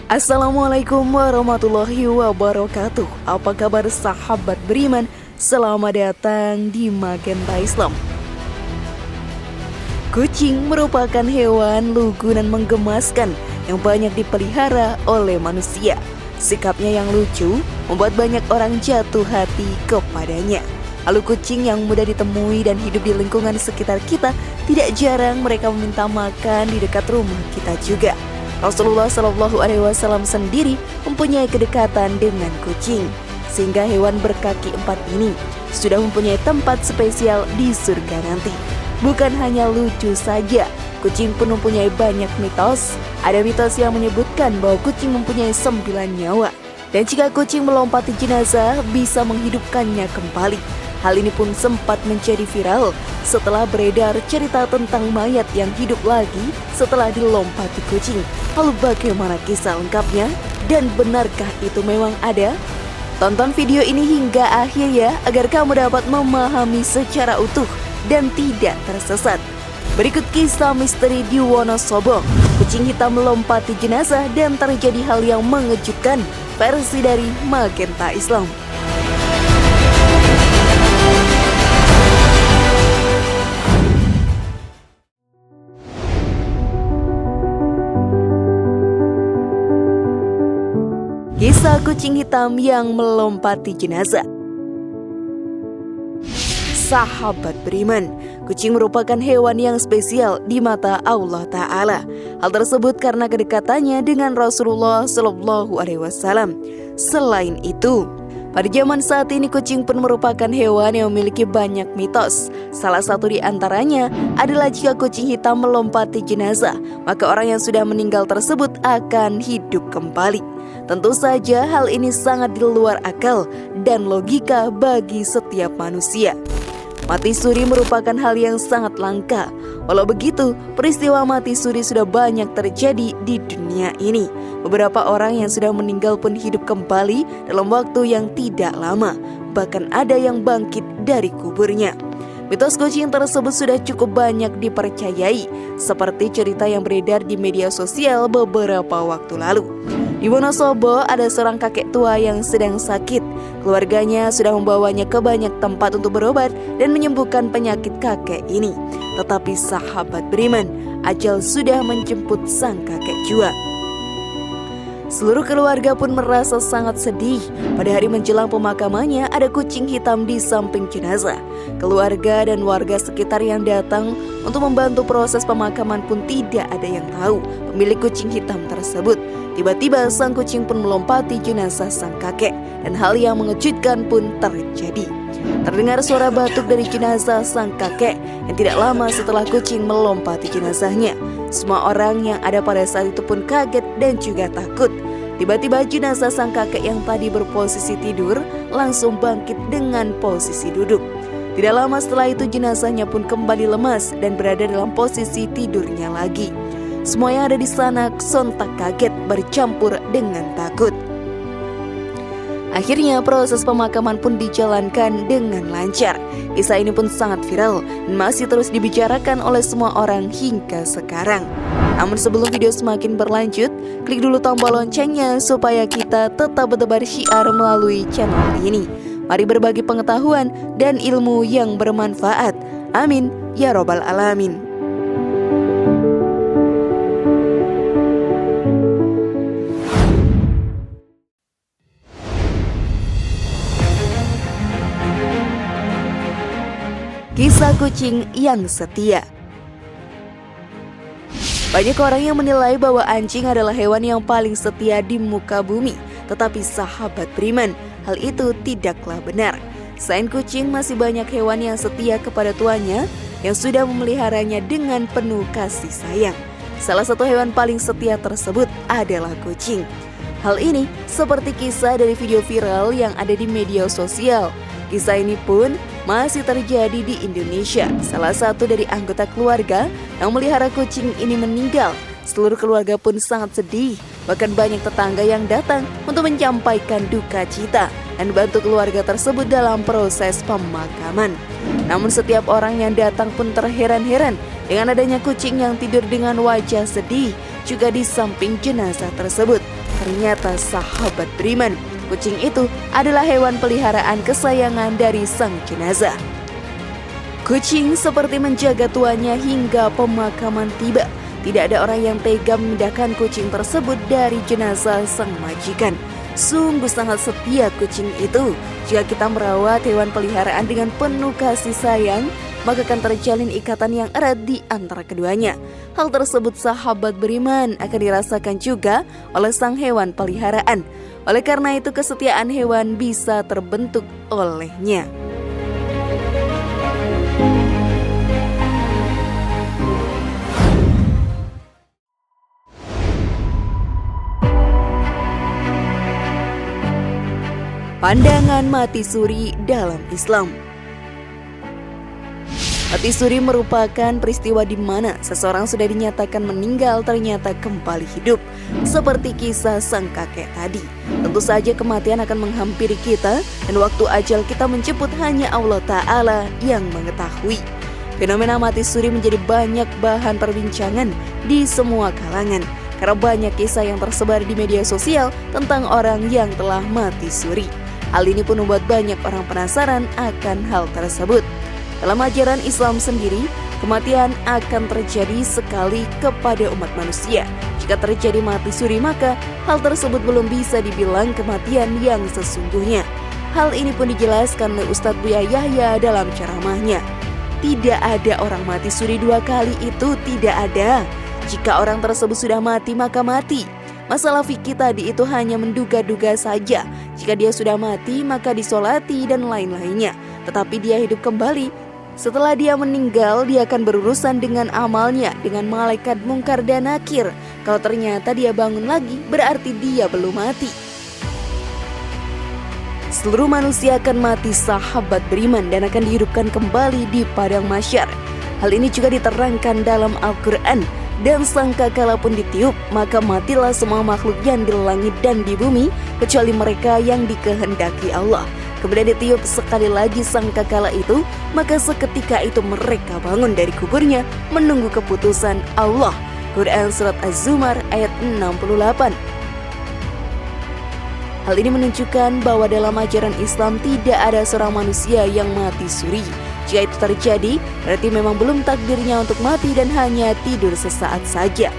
Assalamualaikum warahmatullahi wabarakatuh. Apa kabar sahabat beriman? Selamat datang di Magenta Islam. Kucing merupakan hewan lugu dan menggemaskan yang banyak dipelihara oleh manusia. Sikapnya yang lucu membuat banyak orang jatuh hati kepadanya. Lalu kucing yang mudah ditemui dan hidup di lingkungan sekitar kita, tidak jarang mereka meminta makan di dekat rumah kita juga. Rasulullah Shallallahu Alaihi Wasallam sendiri mempunyai kedekatan dengan kucing, sehingga hewan berkaki empat ini sudah mempunyai tempat spesial di surga nanti. Bukan hanya lucu saja, kucing pun mempunyai banyak mitos. Ada mitos yang menyebutkan bahwa kucing mempunyai 9 nyawa, dan jika kucing melompati jenazah bisa menghidupkannya kembali. Hal ini pun sempat menjadi viral setelah beredar cerita tentang mayat yang hidup lagi setelah dilompati kucing. Lalu bagaimana kisah lengkapnya? Dan benarkah itu memang ada? Tonton video ini hingga akhir ya, agar kamu dapat memahami secara utuh dan tidak tersesat. Berikut kisah misteri di Wonosobo. Kucing hitam melompati jenazah dan terjadi hal yang mengejutkan, versi dari Magenta Islam. Kisah kucing hitam yang melompati jenazah. Sahabat beriman, kucing merupakan hewan yang spesial di mata Allah Ta'ala. Hal tersebut karena kedekatannya dengan Rasulullah Shallallahu Alaihi Wasallam. Selain itu, pada zaman saat ini kucing pun merupakan hewan yang memiliki banyak mitos. Salah satu di antaranya adalah jika kucing hitam melompati jenazah, maka orang yang sudah meninggal tersebut akan hidup kembali. Tentu saja hal ini sangat di luar akal dan logika bagi setiap manusia. Mati suri merupakan hal yang sangat langka. Walau begitu, peristiwa mati suri sudah banyak terjadi di dunia ini. Beberapa orang yang sudah meninggal pun hidup kembali dalam waktu yang tidak lama. Bahkan ada yang bangkit dari kuburnya. Mitos kucing tersebut sudah cukup banyak dipercayai, seperti cerita yang beredar di media sosial beberapa waktu lalu. Di Wonosobo ada seorang kakek tua yang sedang sakit. Keluarganya sudah membawanya ke banyak tempat untuk berobat dan menyembuhkan penyakit kakek ini. Tetapi sahabat beriman, ajal sudah menjemput sang kakek jua. Seluruh keluarga pun merasa sangat sedih. Pada hari menjelang pemakamannya, ada kucing hitam di samping jenazah. Keluarga dan warga sekitar yang datang untuk membantu proses pemakaman pun tidak ada yang tahu pemilik kucing hitam tersebut. Tiba-tiba sang kucing pun melompati jenazah sang kakek, dan hal yang mengejutkan pun terjadi. Terdengar suara batuk dari jenazah sang kakek yang tidak lama setelah kucing melompati jenazahnya. Semua orang yang ada pada saat itu pun kaget dan juga takut. Tiba-tiba jenazah sang kakek yang tadi berposisi tidur langsung bangkit dengan posisi duduk. Tidak lama setelah itu jenazahnya pun kembali lemas dan berada dalam posisi tidurnya lagi. Semua yang ada di sana sontak kaget bercampur dengan takut. Akhirnya proses pemakaman pun dijalankan dengan lancar. Kisah ini pun sangat viral dan masih terus dibicarakan oleh semua orang hingga sekarang. Namun sebelum video semakin berlanjut, klik dulu tombol loncengnya supaya kita tetap bertebar syiar melalui channel ini. Mari berbagi pengetahuan dan ilmu yang bermanfaat. Amin ya robbal alamin. Kisah kucing yang setia. Banyak orang yang menilai bahwa anjing adalah hewan yang paling setia di muka bumi. Tetapi sahabat beriman, hal itu tidaklah benar. Selain kucing, masih banyak hewan yang setia kepada tuannya yang sudah memeliharanya dengan penuh kasih sayang. Salah satu hewan paling setia tersebut adalah kucing. Hal ini seperti kisah dari video viral yang ada di media sosial. Kisah ini pun masih terjadi di Indonesia. Salah satu dari anggota keluarga yang melihara kucing ini meninggal. Seluruh keluarga pun sangat sedih. Bahkan banyak tetangga yang datang untuk menyampaikan duka cita dan bantu keluarga tersebut dalam proses pemakaman. Namun setiap orang yang datang pun terheran-heran dengan adanya kucing yang tidur dengan wajah sedih juga di samping jenazah tersebut. ternyata sahabat beriman. Kucing itu adalah hewan peliharaan kesayangan dari sang jenazah. Kucing seperti menjaga tuannya hingga pemakaman tiba. Tidak ada orang yang tega memindahkan kucing tersebut dari jenazah sang majikan. Sungguh sangat setia kucing itu. Jika kita merawat hewan peliharaan dengan penuh kasih sayang, maka akan terjalin ikatan yang erat di antara keduanya. Hal tersebut sahabat beriman akan dirasakan juga oleh sang hewan peliharaan. Oleh karena itu kesetiaan hewan bisa terbentuk olehnya. Pandangan mati suri dalam Islam. Mati suri merupakan peristiwa di mana seseorang sudah dinyatakan meninggal ternyata kembali hidup, seperti kisah sang kakek tadi. Tentu saja kematian akan menghampiri kita dan waktu ajal kita menjemput hanya Allah Ta'ala yang mengetahui. Fenomena mati suri menjadi banyak bahan perbincangan di semua kalangan karena banyak kisah yang tersebar di media sosial tentang orang yang telah mati suri. Hal ini pun membuat banyak orang penasaran akan hal tersebut. Dalam ajaran Islam sendiri, kematian akan terjadi sekali kepada umat manusia. Jika terjadi mati suri, maka hal tersebut belum bisa dibilang kematian yang sesungguhnya. Hal ini pun dijelaskan oleh Ustadz Buya Yahya dalam ceramahnya. Tidak ada orang mati suri dua kali, itu tidak ada. Jika orang tersebut sudah mati, maka mati. Masalah fikih tadi itu hanya menduga-duga saja. Jika dia sudah mati, maka disolati dan lain-lainnya. Tetapi dia hidup kembali. Setelah dia meninggal, dia akan berurusan dengan amalnya, dengan malaikat mungkar dan nakir. Kalau ternyata dia bangun lagi, berarti dia belum mati. Seluruh manusia akan mati sahabat beriman dan akan dihidupkan kembali di padang mahsyar. Hal ini juga diterangkan dalam Al-Quran. Dan sangkakala pun ditiup, maka matilah semua makhluk yang di langit dan di bumi, kecuali mereka yang dikehendaki Allah. Kemudian ditiup sekali lagi sangkakala itu, maka seketika itu mereka bangun dari kuburnya, menunggu keputusan Allah. Quran Surat Az-Zumar ayat 68. Hal ini menunjukkan bahwa dalam ajaran Islam tidak ada seorang manusia yang mati suri. Jika itu terjadi, berarti memang belum takdirnya untuk mati dan hanya tidur sesaat saja.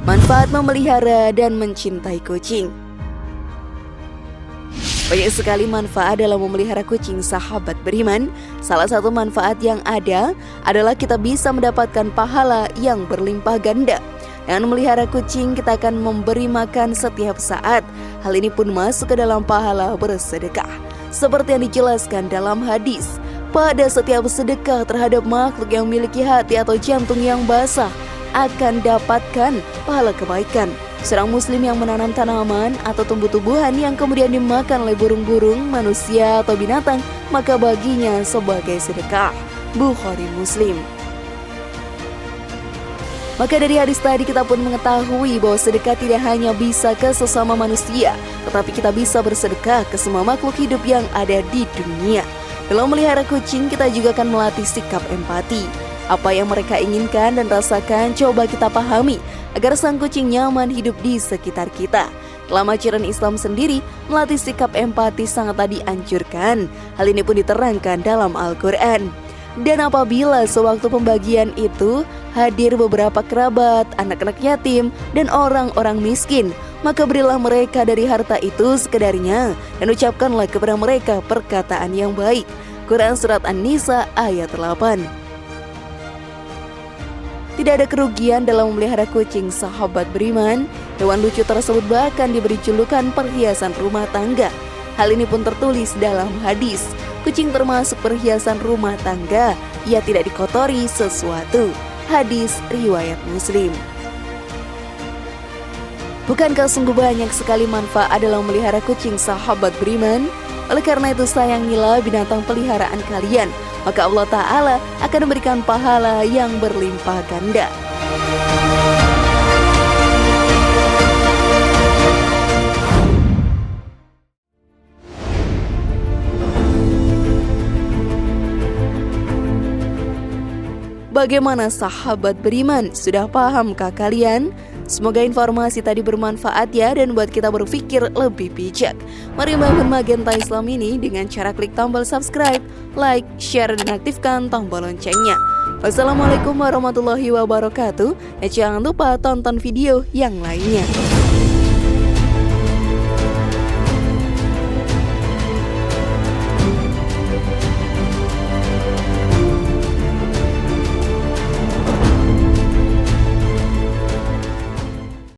Manfaat memelihara dan mencintai kucing. Banyak sekali manfaat dalam memelihara kucing sahabat beriman. Salah satu manfaat yang ada adalah kita bisa mendapatkan pahala yang berlimpah ganda. Dengan memelihara kucing, kita akan memberi makan setiap saat. Hal ini pun masuk ke dalam pahala bersedekah. Seperti yang dijelaskan dalam hadis, pada setiap sedekah terhadap makhluk yang memiliki hati atau jantung yang basah, akan dapatkan pahala kebaikan. Seorang muslim yang menanam tanaman atau tumbuh-tumbuhan yang kemudian dimakan oleh burung-burung, manusia atau binatang, maka baginya sebagai sedekah. Bukhari Muslim. Maka dari hadis tadi kita pun mengetahui bahwa sedekah tidak hanya bisa ke sesama manusia, tetapi kita bisa bersedekah ke semua makhluk hidup yang ada di dunia. Dalam melihara kucing, kita juga akan melatih sikap empati. Apa yang mereka inginkan dan rasakan coba kita pahami, agar sang kucing nyaman hidup di sekitar kita. Dalam ajaran Islam sendiri, melatih sikap empati sangatlah dianjurkan. Hal ini pun diterangkan dalam Al-Quran. Dan apabila sewaktu pembagian itu hadir beberapa kerabat, anak-anak yatim, dan orang-orang miskin, maka berilah mereka dari harta itu sekedarnya dan ucapkanlah kepada mereka perkataan yang baik. Quran Surat An-Nisa ayat 8. Tidak ada kerugian dalam memelihara kucing sahabat beriman. Hewan lucu tersebut bahkan diberi julukan perhiasan rumah tangga. Hal ini pun tertulis dalam hadis. Kucing termasuk perhiasan rumah tangga. Ia tidak dikotori sesuatu. Hadis riwayat Muslim. Bukankah sungguh banyak sekali manfaat dalam memelihara kucing sahabat beriman? Oleh karena itu sayangilah binatang peliharaan kalian, maka Allah Ta'ala akan memberikan pahala yang berlimpah ganda. Bagaimana sahabat beriman? Sudah pahamkah kalian? Semoga informasi tadi bermanfaat ya dan buat kita berpikir lebih bijak. Mari bangun Magenta Islam ini dengan cara klik tombol subscribe, like, share, dan aktifkan tombol loncengnya. Wassalamualaikum warahmatullahi wabarakatuh. Jangan lupa tonton video yang lainnya.